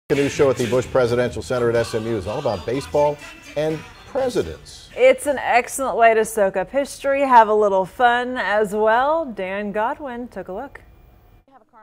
A new show at the Bush Presidential Center at SMU is all about baseball and presidents. It's an excellent way to soak up history, have a little fun as well. Dan Godwin took a look.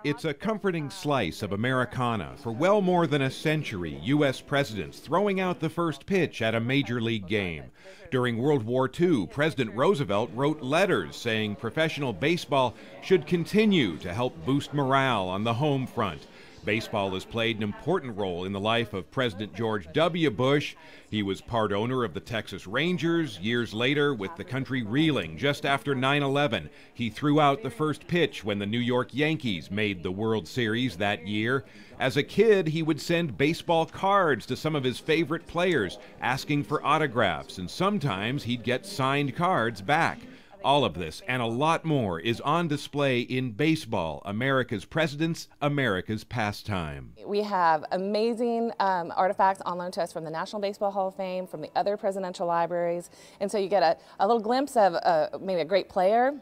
It's a comforting slice of Americana for well more than a century. U.S. presidents throwing out the first pitch at a major league game. During World War II, President Roosevelt wrote letters saying professional baseball should continue to help boost morale on the home front. Baseball has played an important role in the life of President George W. Bush. He was part owner of the Texas Rangers. Years later, with the country reeling just after 9/11, he threw out the first pitch when the New York Yankees made the World Series that year. As a kid, he would send baseball cards to some of his favorite players, asking for autographs, and sometimes he'd get signed cards back. All of this and a lot more is on display in Baseball, America's Presidents, America's Pastime. We have amazing artifacts on loan to us from the National Baseball Hall of Fame, from the other presidential libraries, and so you get a little glimpse of maybe a great player,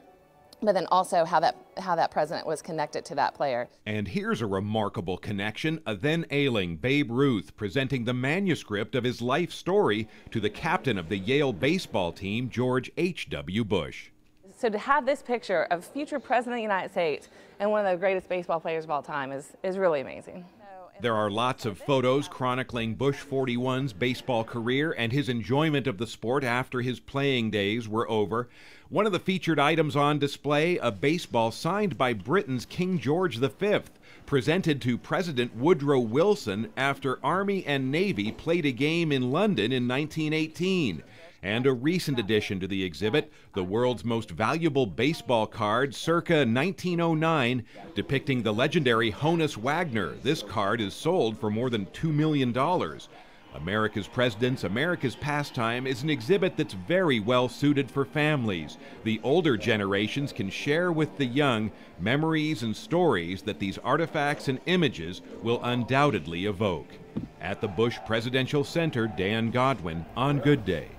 but then also how that president was connected to that player. And here's a remarkable connection, a then ailing Babe Ruth presenting the manuscript of his life story to the captain of the Yale baseball team, George H.W. Bush. So to have this picture of future president of the United States and one of the greatest baseball players of all time is really amazing. There are lots of photos chronicling Bush 41's baseball career and his enjoyment of the sport after his playing days were over. One of the featured items on display, a baseball signed by Britain's King George V, presented to President Woodrow Wilson after Army and Navy played a game in London in 1918. And a recent addition to the exhibit, the world's most valuable baseball card circa 1909, depicting the legendary Honus Wagner. This card is sold for more than $2 million. America's Presidents, America's Pastime is an exhibit that's very well suited for families. The older generations can share with the young memories and stories that these artifacts and images will undoubtedly evoke. At the Bush Presidential Center, Dan Godwin on Good Day.